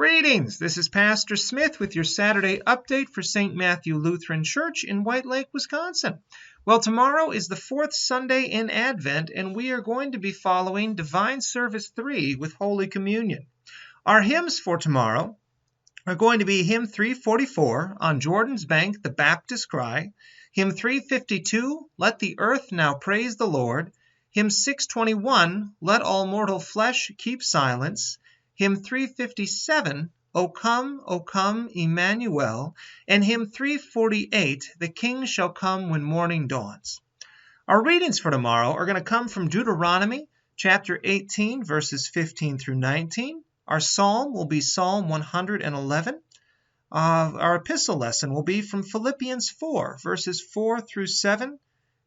Greetings! This is Pastor Smith with your Saturday update for St. Matthew Lutheran Church in White Lake, Wisconsin. Well, tomorrow is the fourth Sunday in Advent, and we are going to be following Divine Service 3 with Holy Communion. Our hymns for tomorrow are going to be Hymn 344, On Jordan's Bank, the Baptist Cry, Hymn 352, Let the Earth Now Praise the Lord, Hymn 621, Let All Mortal Flesh Keep Silence, Hymn 357, O come, Emmanuel, and Hymn 348, The King Shall Come When Morning Dawns. Our readings for tomorrow are going to come from Deuteronomy chapter 18, verses 15 through 19. Our psalm will be Psalm 111. Our epistle lesson will be from Philippians 4, verses 4 through 7.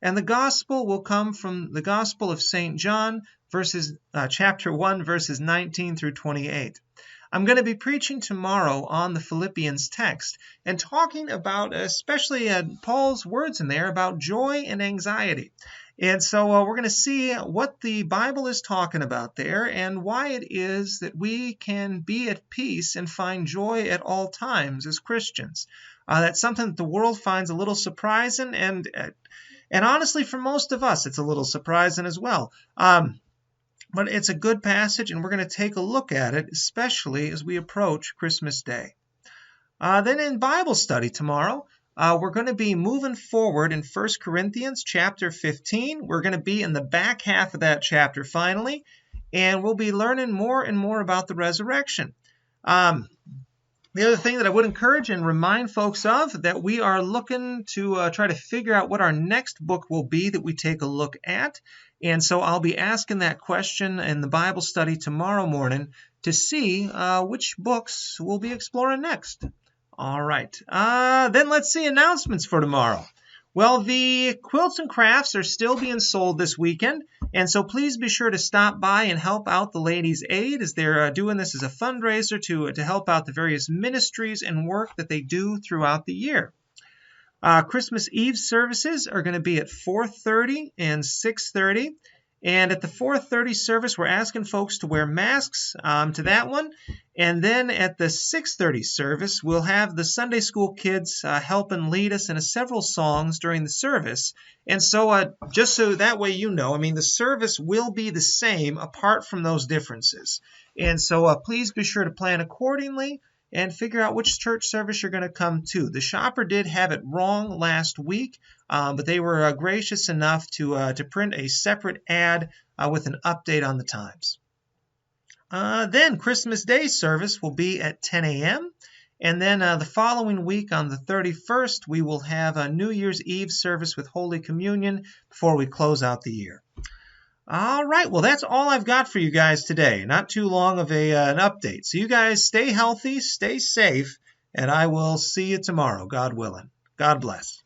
And the gospel will come from the Gospel of St. John, chapter 1, verses 19 through 28. I'm going to be preaching tomorrow on the Philippians text and talking about especially Paul's words in there about joy and anxiety. And so we're going to see what the Bible is talking about there and why it is that we can be at peace and find joy at all times as Christians. That's something that the world finds a little surprising, and honestly, for most of us, it's a little surprising as well. But it's a good passage, and we're going to take a look at it, especially as we approach Christmas Day. Then in Bible study tomorrow, we're going to be moving forward in 1 Corinthians chapter 15. We're going to be in the back half of that chapter finally, and we'll be learning more and more about the resurrection. The other thing that I would encourage and remind folks of, that we are looking to try to figure out what our next book will be that we take a look at. And so I'll be asking that question in the Bible study tomorrow morning to see which books we'll be exploring next. All right. Then let's see announcements for tomorrow. Well, the quilts and crafts are still being sold this weekend, and so please be sure to stop by and help out the Ladies' Aid as they're doing this as a fundraiser to help out the various ministries and work that they do throughout the year. Christmas Eve services are going to be at 4:30 and 6:30. And at the 4:30 service, we're asking folks to wear masks to that one. And then at the 6:30 service, we'll have the Sunday school kids help and lead us in several songs during the service. And so just so that way you know, the service will be the same apart from those differences. And so please be sure to plan accordingly and figure out which church service you're going to come to. The shopper did have it wrong last week, but they were gracious enough to print a separate ad with an update on the times. Then Christmas Day service will be at 10 a.m., and then the following week on the 31st, we will have a New Year's Eve service with Holy Communion before we close out the year. All right, well, that's all I've got for you guys today. Not too long of an update. So you guys stay healthy, stay safe, and I will see you tomorrow, God willing. God bless.